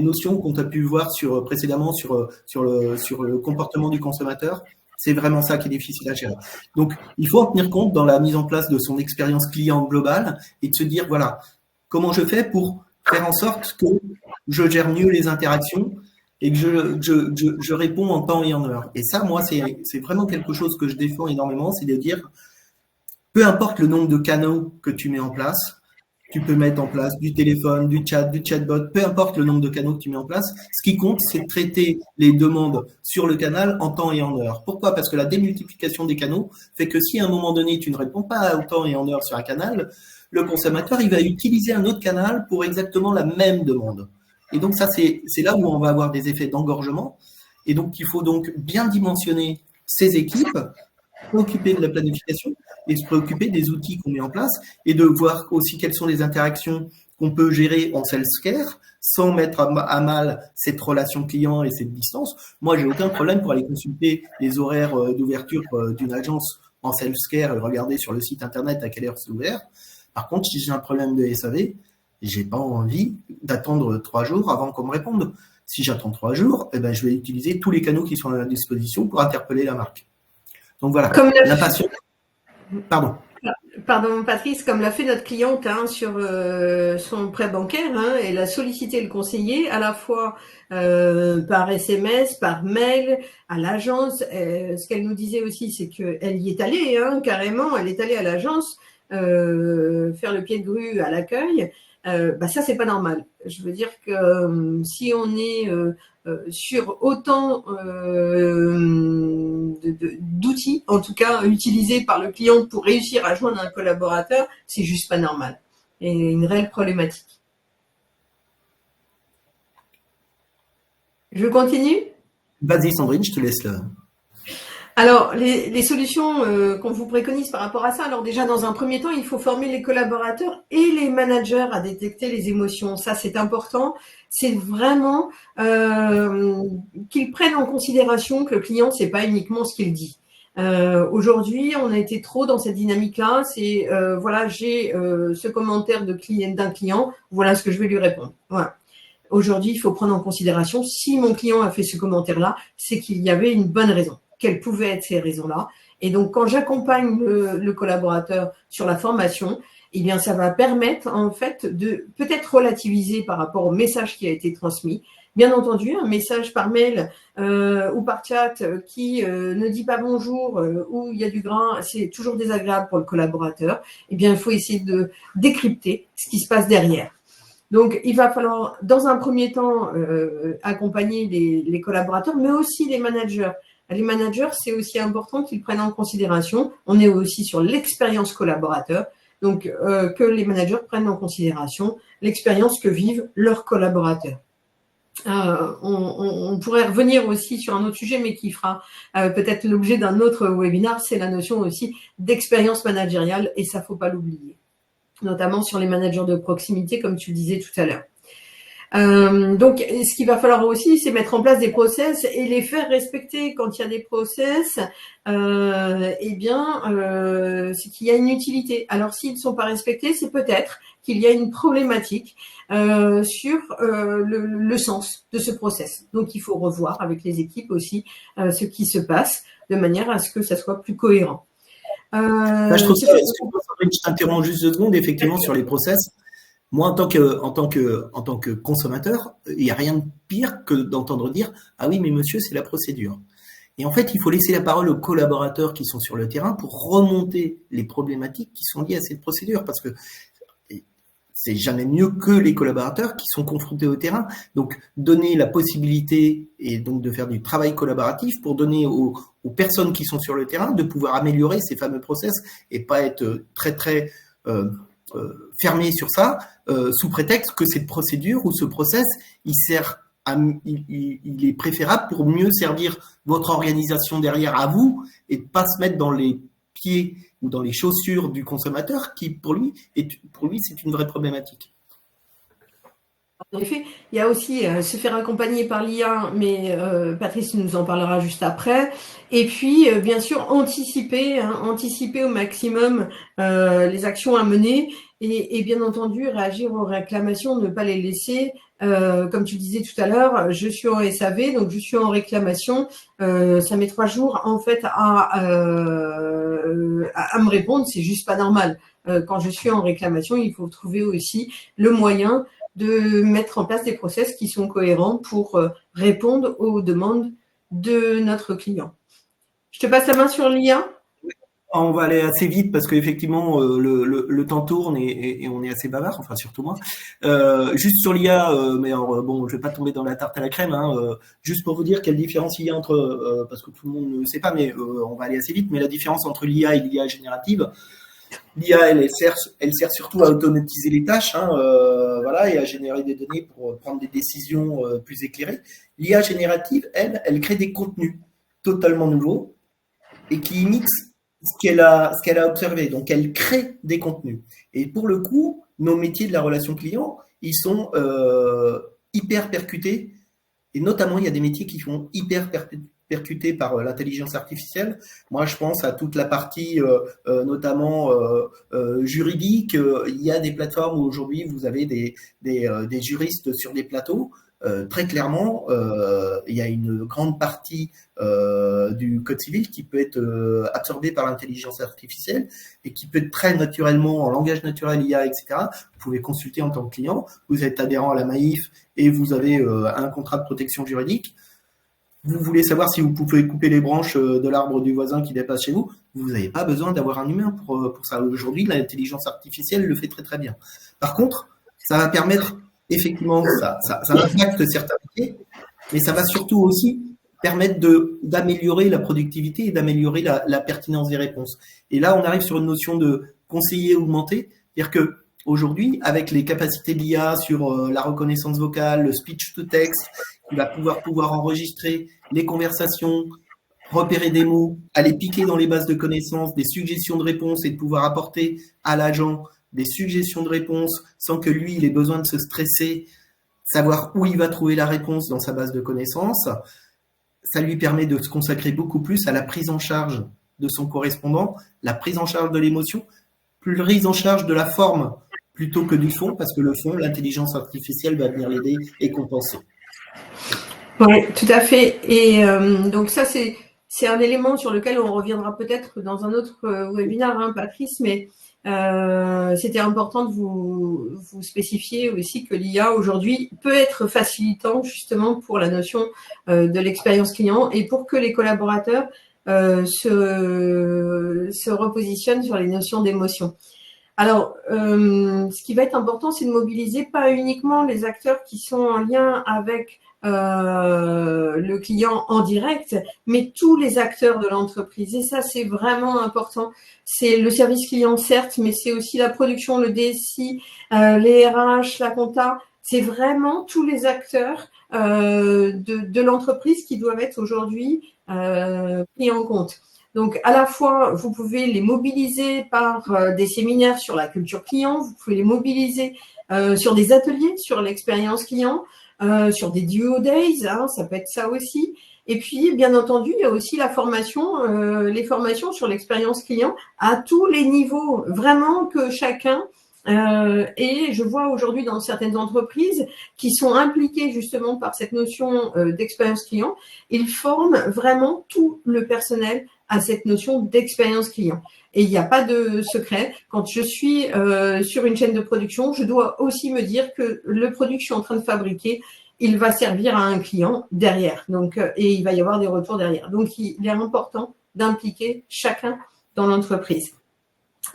notions qu'on a pu voir précédemment sur le comportement du consommateur, c'est vraiment ça qui est difficile à gérer. Donc, il faut en tenir compte dans la mise en place de son expérience client globale et de se dire, voilà, comment je fais pour faire en sorte que je gère mieux les interactions et que je réponds en temps et en heure. Et ça, moi, c'est vraiment quelque chose que je défends énormément, c'est de dire, peu importe le nombre de canaux que tu mets en place, tu peux mettre en place du téléphone, du chat, du chatbot, peu importe le nombre de canaux que tu mets en place. Ce qui compte, c'est de traiter les demandes sur le canal en temps et en heure. Pourquoi? Parce que la démultiplication des canaux fait que si à un moment donné, tu ne réponds pas en temps et en heure sur un canal, le consommateur, il va utiliser un autre canal pour exactement la même demande. Et donc ça, c'est là où on va avoir des effets d'engorgement. Et donc, il faut donc bien dimensionner ces équipes, s'occuper de la planification et se préoccuper des outils qu'on met en place et de voir aussi quelles sont les interactions qu'on peut gérer en self-care sans mettre à mal cette relation client et cette distance. Moi, j'ai aucun problème pour aller consulter les horaires d'ouverture d'une agence en self-care et regarder sur le site internet à quelle heure c'est ouvert. Par contre, si j'ai un problème de SAV, j'ai pas envie d'attendre 3 jours avant qu'on me réponde. Si j'attends 3 jours, eh ben, je vais utiliser tous les canaux qui sont à la disposition pour interpeller la marque. Donc voilà, l'impatience. Pardon, Patrice, comme l'a fait notre cliente sur son prêt bancaire, elle a sollicité le conseiller à la fois par SMS, par mail, à l'agence. Ce qu'elle nous disait aussi, c'est qu'elle y est allée, carrément, elle est allée à l'agence faire le pied de grue à l'accueil. Ça, c'est pas normal. Je veux dire que si on est sur autant d'outils, en tout cas utilisés par le client pour réussir à joindre un collaborateur, c'est juste pas normal. Et une réelle problématique. Je continue ? Vas-y Sandrine, je te laisse là. Alors, les solutions qu'on vous préconise par rapport à ça, alors déjà, dans un premier temps, il faut former les collaborateurs et les managers à détecter les émotions. Ça, c'est important. C'est vraiment qu'ils prennent en considération que le client, c'est pas uniquement ce qu'il dit. Aujourd'hui, on a été trop dans cette dynamique-là. C'est voilà, j'ai ce commentaire d'un client, voilà ce que je vais lui répondre. Voilà. Aujourd'hui, il faut prendre en considération si mon client a fait ce commentaire-là, c'est qu'il y avait une bonne raison. Quelles pouvaient être ces raisons-là. Et donc, quand j'accompagne le collaborateur sur la formation, eh bien, ça va permettre, en fait, de peut-être relativiser par rapport au message qui a été transmis. Bien entendu, un message par mail ou par chat qui ne dit pas bonjour, où il y a du grain, c'est toujours désagréable pour le collaborateur. Eh bien, il faut essayer de décrypter ce qui se passe derrière. Donc, il va falloir, dans un premier temps, accompagner les collaborateurs, mais aussi les managers. Les managers, c'est aussi important qu'ils prennent en considération, on est aussi sur l'expérience collaborateur, donc que les managers prennent en considération l'expérience que vivent leurs collaborateurs. On pourrait revenir aussi sur un autre sujet, mais qui fera peut-être l'objet d'un autre webinaire, c'est la notion aussi d'expérience managériale, et ça, faut pas l'oublier, notamment sur les managers de proximité, comme tu le disais tout à l'heure. Donc, ce qu'il va falloir aussi, c'est mettre en place des process et les faire respecter. Quand il y a des process, c'est qu'il y a une utilité. Alors, s'ils ne sont pas respectés, c'est peut-être qu'il y a une problématique sur le sens de ce process. Donc, il faut revoir avec les équipes aussi ce qui se passe de manière à ce que ça soit plus cohérent. Je trouve ça, je t'interromps juste 2 secondes, effectivement, sur les process. Moi, en tant que consommateur, il n'y a rien de pire que d'entendre dire « Ah oui, mais monsieur, c'est la procédure ». Et en fait, il faut laisser la parole aux collaborateurs qui sont sur le terrain pour remonter les problématiques qui sont liées à cette procédure, parce que c'est jamais mieux que les collaborateurs qui sont confrontés au terrain. Donc, donner la possibilité et donc de faire du travail collaboratif pour donner aux personnes qui sont sur le terrain de pouvoir améliorer ces fameux process et pas être très fermé sur ça, sous prétexte que cette procédure ou ce process, il est préférable pour mieux servir votre organisation derrière à vous et pas se mettre dans les pieds ou dans les chaussures du consommateur qui, pour lui, c'est une vraie problématique. En effet, il y a aussi se faire accompagner par l'IA, mais Patrice nous en parlera juste après. Et puis, bien sûr, anticiper au maximum les actions à mener et bien entendu réagir aux réclamations, ne pas les laisser. Comme tu disais tout à l'heure, je suis en SAV, donc je suis en réclamation. Ça met 3 jours en fait à me répondre. C'est juste pas normal. Quand je suis en réclamation, il faut trouver aussi le moyen de mettre en place des process qui sont cohérents pour répondre aux demandes de notre client. Je te passe la main sur l'IA. On va aller assez vite parce qu'effectivement le temps tourne et on est assez bavard, enfin surtout moi. Juste sur l'IA, mais alors, bon, je vais pas tomber dans la tarte à la crème. Hein, juste pour vous dire quelle différence il y a entre, parce que tout le monde ne sait pas, mais on va aller assez vite. Mais la différence entre l'IA et l'IA générative, l'IA elle sert surtout à automatiser les tâches, hein, voilà, et à générer des données pour prendre des décisions plus éclairées. L'IA générative, elle crée des contenus totalement nouveaux et qui imitent ce qu'elle a observé. Donc, elle crée des contenus. Et pour le coup, nos métiers de la relation client, ils sont hyper percutés. Et notamment, il y a des métiers qui sont hyper percutés par l'intelligence artificielle. Moi, je pense à toute la partie notamment juridique. Il y a des plateformes où aujourd'hui, vous avez des juristes sur des plateaux. Très clairement, il y a une grande partie du code civil qui peut être absorbée par l'intelligence artificielle et qui peut être très naturellement, en langage naturel, IA, etc. Vous pouvez consulter en tant que client. Vous êtes adhérent à la Maïf et vous avez un contrat de protection juridique. Vous voulez savoir si vous pouvez couper les branches de l'arbre du voisin qui dépasse chez vous. Vous n'avez pas besoin d'avoir un humain pour ça. Aujourd'hui, l'intelligence artificielle le fait très très bien. Par contre, ça va permettre effectivement, ça impacte certains métiers, mais ça va surtout aussi permettre d'améliorer la productivité et d'améliorer la pertinence des réponses. Et là, on arrive sur une notion de conseiller augmenté, c'est-à-dire que aujourd'hui, avec les capacités de l'IA sur la reconnaissance vocale, le speech to text, il va pouvoir enregistrer les conversations, repérer des mots, aller piquer dans les bases de connaissances, des suggestions de réponses et de pouvoir apporter à l'agent des suggestions de réponses sans que lui, il ait besoin de se stresser, savoir où il va trouver la réponse dans sa base de connaissances. Ça lui permet de se consacrer beaucoup plus à la prise en charge de son correspondant, la prise en charge de l'émotion, prise en charge de la forme plutôt que du fond, parce que le fond, l'intelligence artificielle va venir l'aider et compenser. Oui, tout à fait. Et donc ça, c'est un élément sur lequel on reviendra peut-être dans un autre webinaire, hein, Patrice, mais c'était important de vous spécifier aussi que l'IA aujourd'hui peut être facilitant justement pour la notion de l'expérience client et pour que les collaborateurs se repositionnent sur les notions d'émotion. Alors, ce qui va être important, c'est de mobiliser pas uniquement les acteurs qui sont en lien avec le client en direct, mais tous les acteurs de l'entreprise. Et ça, c'est vraiment important. C'est le service client, certes, mais c'est aussi la production, le DSI, les RH, la compta. C'est vraiment tous les acteurs de l'entreprise qui doivent être aujourd'hui pris en compte. Donc, à la fois, vous pouvez les mobiliser par des séminaires sur la culture client, vous pouvez les mobiliser sur des ateliers sur l'expérience client, sur des duo days, hein, ça peut être ça aussi. Et puis, bien entendu, il y a aussi la formation, les formations sur l'expérience client à tous les niveaux, vraiment que chacun. Et je vois aujourd'hui dans certaines entreprises qui sont impliquées justement par cette notion d'expérience client, ils forment vraiment tout le personnel à cette notion d'expérience client. Et il n'y a pas de secret. Quand je suis sur une chaîne de production, je dois aussi me dire que le produit que je suis en train de fabriquer, il va servir à un client derrière. Donc, et il va y avoir des retours derrière. Donc, il est important d'impliquer chacun dans l'entreprise.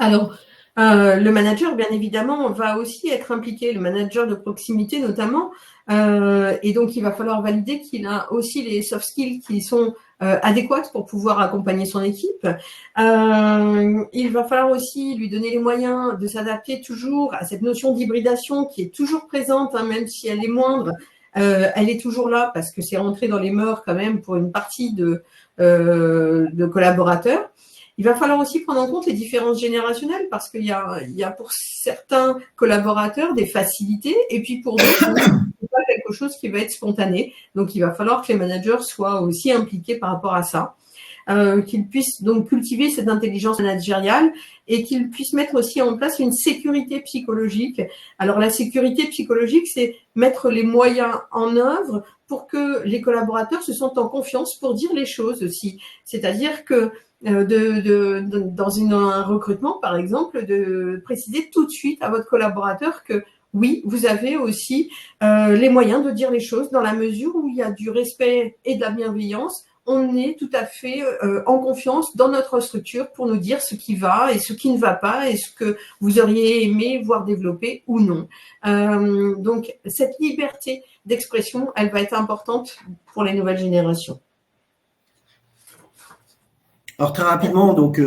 Alors, le manager, bien évidemment, va aussi être impliqué, le manager de proximité notamment. Et donc, il va falloir valider qu'il a aussi les soft skills qui sont adéquates pour pouvoir accompagner son équipe. Il va falloir aussi lui donner les moyens de s'adapter toujours à cette notion d'hybridation qui est toujours présente, hein, même si elle est moindre. Elle est toujours là parce que c'est rentré dans les mœurs quand même pour une partie de collaborateurs. Il va falloir aussi prendre en compte les différences générationnelles parce qu'il y a pour certains collaborateurs des facilités et puis pour d'autres, c'est pas quelque chose qui va être spontané. Donc, il va falloir que les managers soient aussi impliqués par rapport à ça. Qu'ils puissent donc cultiver cette intelligence managériale et qu'ils puissent mettre aussi en place une sécurité psychologique. Alors la sécurité psychologique, c'est mettre les moyens en œuvre pour que les collaborateurs se sentent en confiance pour dire les choses aussi. C'est-à-dire que dans un recrutement, par exemple, de préciser tout de suite à votre collaborateur que oui, vous avez aussi les moyens de dire les choses dans la mesure où il y a du respect et de la bienveillance. On est tout à fait en confiance dans notre structure pour nous dire ce qui va et ce qui ne va pas et ce que vous auriez aimé voir développer ou non. Donc, cette liberté d'expression, elle va être importante pour les nouvelles générations. Alors très rapidement, donc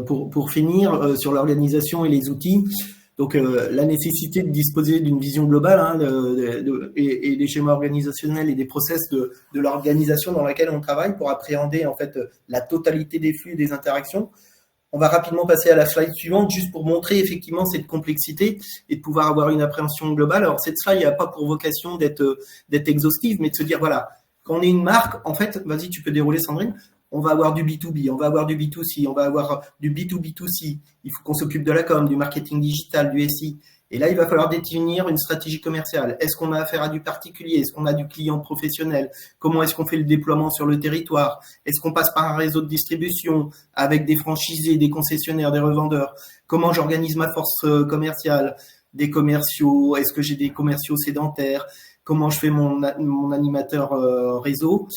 pour finir sur l'organisation et les outils, donc la nécessité de disposer d'une vision globale hein, et des schémas organisationnels et des process de l'organisation dans laquelle on travaille pour appréhender en fait la totalité des flux et des interactions. On va rapidement passer à la slide suivante juste pour montrer effectivement cette complexité et de pouvoir avoir une appréhension globale. Alors cette slide n'a pas pour vocation d'être exhaustive, mais de se dire voilà, quand on est une marque, en fait, vas-y, tu peux dérouler Sandrine. On va avoir du B2B, on va avoir du B2C, on va avoir du B2B2C. Il faut qu'on s'occupe de la com, du marketing digital, du SI. Et là, il va falloir définir une stratégie commerciale. Est-ce qu'on a affaire à du particulier? Est-ce qu'on a du client professionnel? Comment est-ce qu'on fait le déploiement sur le territoire? Est-ce qu'on passe par un réseau de distribution avec des franchisés, des concessionnaires, des revendeurs? Comment j'organise ma force commerciale? Des commerciaux? Est-ce que j'ai des commerciaux sédentaires? Comment je fais mon animateur réseau?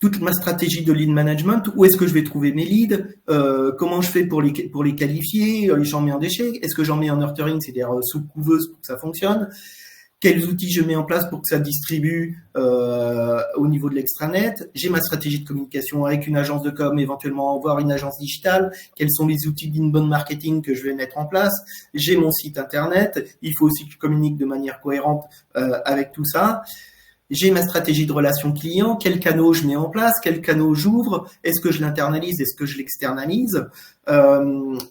Toute ma stratégie de lead management, où est-ce que je vais trouver mes leads, comment je fais pour les qualifier, j'en mets en déchet, est-ce que j'en mets en nurturing, c'est-à-dire sous couveuse pour que ça fonctionne, quels outils je mets en place pour que ça distribue au niveau de l'extranet, j'ai ma stratégie de communication avec une agence de com, éventuellement voire une agence digitale, quels sont les outils d'inbound marketing que je vais mettre en place, j'ai mon site internet, il faut aussi que je communique de manière cohérente avec tout ça. J'ai ma stratégie de relation client, quels canaux je mets en place, quels canaux j'ouvre, est-ce que je l'internalise, est-ce que je l'externalise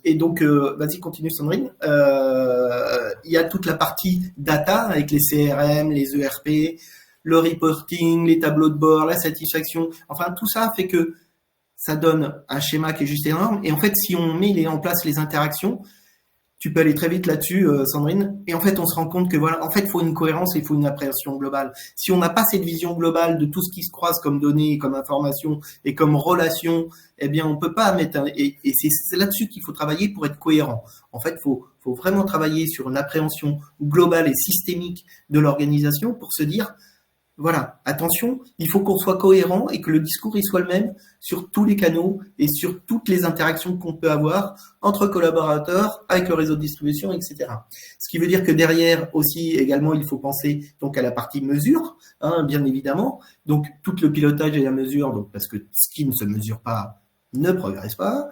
et donc, vas-y, continue Sandrine. Il y a toute la partie data avec les CRM, les ERP, le reporting, les tableaux de bord, la satisfaction. Enfin, tout ça fait que ça donne un schéma qui est juste énorme. Et en fait, si on met en place les interactions, tu peux aller très vite là-dessus, Sandrine. Et en fait, on se rend compte que voilà, en fait, il faut une cohérence et il faut une appréhension globale. Si on n'a pas cette vision globale de tout ce qui se croise comme données, comme informations et comme relations, eh bien, on peut pas mettre. Et c'est là-dessus qu'il faut travailler pour être cohérent. En fait, faut vraiment travailler sur une appréhension globale et systémique de l'organisation pour se dire. Voilà, attention, il faut qu'on soit cohérent et que le discours il soit le même sur tous les canaux et sur toutes les interactions qu'on peut avoir entre collaborateurs, avec le réseau de distribution, etc. Ce qui veut dire que derrière aussi également il faut penser donc à la partie mesure, hein, bien évidemment. Donc tout le pilotage et la mesure, donc parce que ce qui ne se mesure pas ne progresse pas.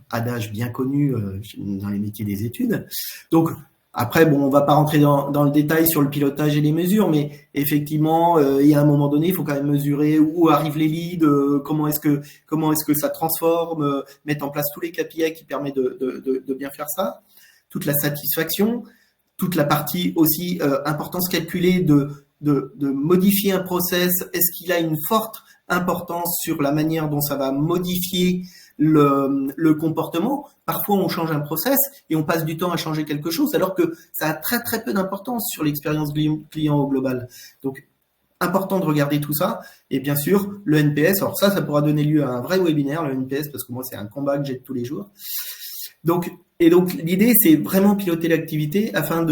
Adage bien connu dans les métiers des études. Donc après, bon, on va pas rentrer dans le détail sur le pilotage et les mesures, mais effectivement, il y a un moment donné, il faut quand même mesurer où arrivent les leads, comment est-ce que ça transforme, mettre en place tous les KPI qui permettent de bien faire ça, toute la satisfaction, toute la partie aussi importance calculée de modifier un process. Est-ce qu'il a une forte importance sur la manière dont ça va modifier le comportement? Parfois, on change un process et on passe du temps à changer quelque chose, alors que ça a très très peu d'importance sur l'expérience client au global. Donc, important de regarder tout ça. Et bien sûr, le NPS. Alors ça pourra donner lieu à un vrai webinaire, le NPS, parce que moi, c'est un combat que j'ai de tous les jours. Donc, l'idée, c'est vraiment piloter l'activité afin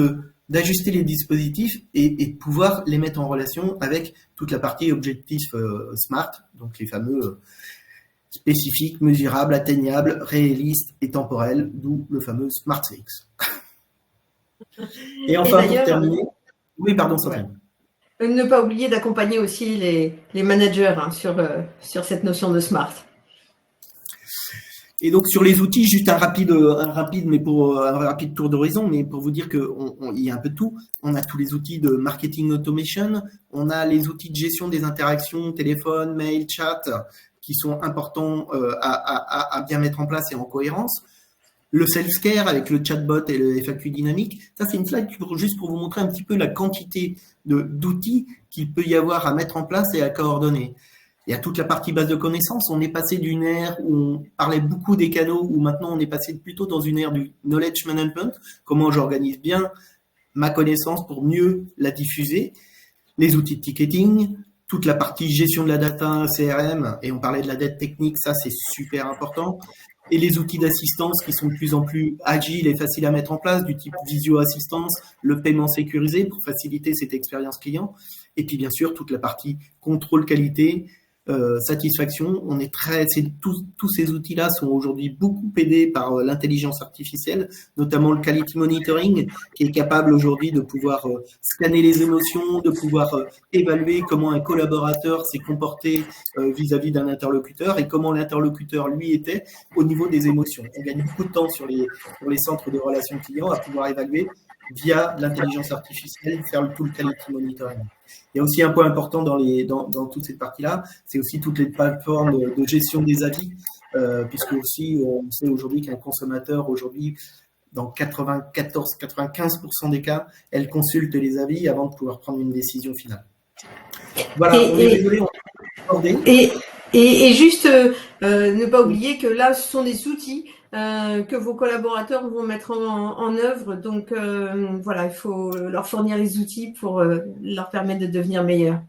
d'ajuster les dispositifs et de pouvoir les mettre en relation avec toute la partie objectifs SMART, donc les fameux spécifique, mesurable, atteignable, réaliste et temporel, d'où le fameux Smart CX. Et enfin, pour terminer... Oui, pardon, Sandrine. Ne pas oublier d'accompagner aussi les managers hein, sur cette notion de Smart. Et donc, sur les outils, juste un rapide tour d'horizon, mais pour vous dire qu'il y a un peu de tout. On a tous les outils de marketing automation, on a les outils de gestion des interactions, téléphone, mail, chat, qui sont importants à bien mettre en place et en cohérence. Le self-care avec le chatbot et le FAQ dynamique, ça c'est une slide juste pour vous montrer un petit peu la quantité d'outils qu'il peut y avoir à mettre en place et à coordonner. Il y a toute la partie base de connaissances. On est passé d'une ère où on parlait beaucoup des canaux, où maintenant on est passé plutôt dans une ère du knowledge management. Comment j'organise bien ma connaissance pour mieux la diffuser. Les outils de ticketing, toute la partie gestion de la data, CRM, et on parlait de la dette technique, ça c'est super important. Et les outils d'assistance qui sont de plus en plus agiles et faciles à mettre en place, du type visio-assistance, le paiement sécurisé pour faciliter cette expérience client. Et puis bien sûr, toute la partie contrôle qualité, satisfaction. Tous ces outils-là sont aujourd'hui beaucoup aidés par l'intelligence artificielle, notamment le quality monitoring, qui est capable aujourd'hui de pouvoir scanner les émotions, de pouvoir évaluer comment un collaborateur s'est comporté vis-à-vis d'un interlocuteur et comment l'interlocuteur lui était au niveau des émotions. On gagne beaucoup de temps sur les centres de relations clients à pouvoir évaluer via l'intelligence artificielle, faire tout le quality monitoring. Il y a aussi un point important dans toute cette partie-là, c'est aussi toutes les plateformes de gestion des avis, puisque aussi on sait aujourd'hui qu'un consommateur, aujourd'hui, dans 94-95% des cas, elle consulte les avis avant de pouvoir prendre une décision finale. Voilà, on est désolé, on est accordé. Et juste ne pas oublier que là, ce sont des outils que vos collaborateurs vont mettre en œuvre. Donc voilà, il faut leur fournir les outils pour leur permettre de devenir meilleurs.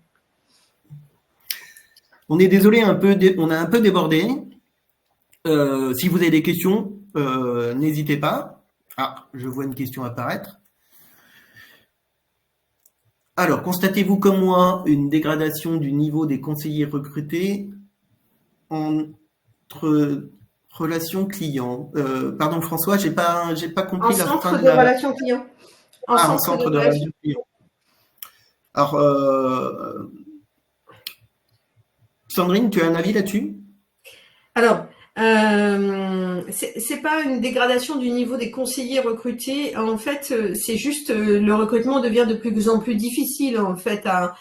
On est désolé, on a un peu débordé. Si vous avez des questions, n'hésitez pas. Ah, je vois une question apparaître. Alors, constatez-vous comme moi une dégradation du niveau des conseillers recrutés entre relations clients. Pardon François, j'ai pas compris la fin de la relation client. En centre de relation client. Alors, Sandrine, tu as un avis là-dessus? Alors, c'est pas une dégradation du niveau des conseillers recrutés. En fait, c'est juste le recrutement devient de plus en plus difficile en fait à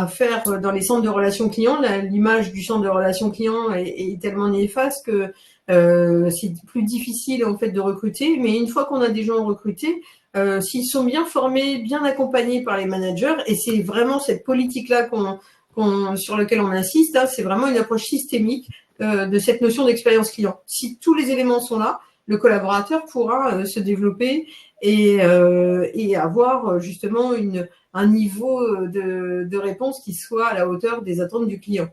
faire dans les centres de relations clients. L'image du centre de relations clients est tellement néfaste que c'est plus difficile en fait de recruter. Mais une fois qu'on a des gens recrutés, s'ils sont bien formés, bien accompagnés par les managers, et c'est vraiment cette politique-là sur laquelle on insiste, hein, c'est vraiment une approche systémique de cette notion d'expérience client. Si tous les éléments sont là, le collaborateur pourra se développer et avoir justement un niveau de réponse qui soit à la hauteur des attentes du client.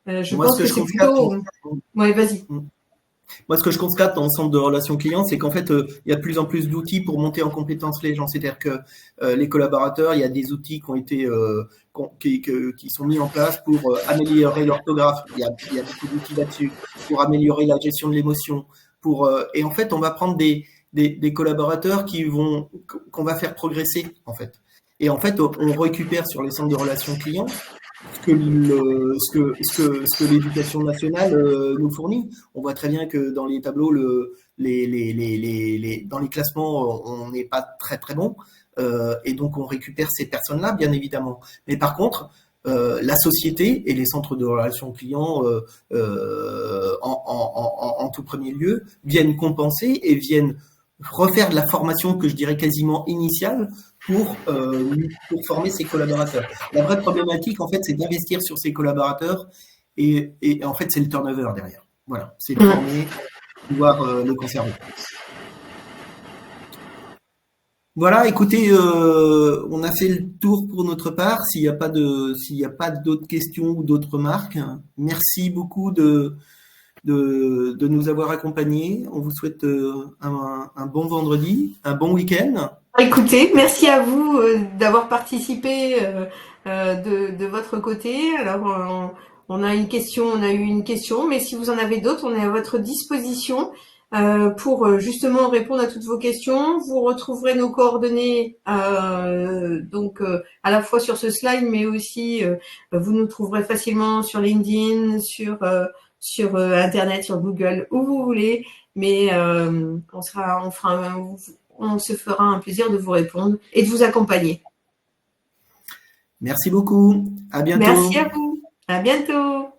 Je pense que c'est plutôt... Ouais, vas-y. Moi, ce que je constate dans le centre de relations clients, c'est qu'en fait, il y a de plus en plus d'outils pour monter en compétence les gens. C'est-à-dire que les collaborateurs, il y a des outils qui ont été qui sont mis en place pour améliorer l'orthographe. Il y a beaucoup d'outils là-dessus pour améliorer la gestion de l'émotion. Et en fait, on va prendre des collaborateurs qu'on va faire progresser en fait. Et en fait, on récupère sur les centres de relations clients ce que l'éducation nationale nous fournit. On voit très bien que dans les tableaux, dans les classements, on n'est pas très très bon. Et donc on récupère ces personnes-là, bien évidemment. Mais par contre, la société et les centres de relations clients, en tout premier lieu, viennent compenser et viennent refaire de la formation que je dirais quasiment initiale pour former ses collaborateurs. La vraie problématique, en fait, c'est d'investir sur ses collaborateurs et en fait, c'est le turnover derrière. Voilà, c'est de former, pouvoir le conserver. Voilà, écoutez, on a fait le tour pour notre part. S'il n'y a pas d'autres questions ou d'autres remarques, merci beaucoup de nous avoir accompagnés. On vous souhaite un bon vendredi, un bon week-end. Écoutez, merci à vous d'avoir participé de votre côté. Alors, on a eu une question, mais si vous en avez d'autres, on est à votre disposition pour justement répondre à toutes vos questions. Vous retrouverez nos coordonnées donc à la fois sur ce slide, mais aussi vous nous trouverez facilement sur LinkedIn, sur Internet, sur Google, où vous voulez. Mais on se fera un plaisir de vous répondre et de vous accompagner. Merci beaucoup. À bientôt. Merci à vous. À bientôt.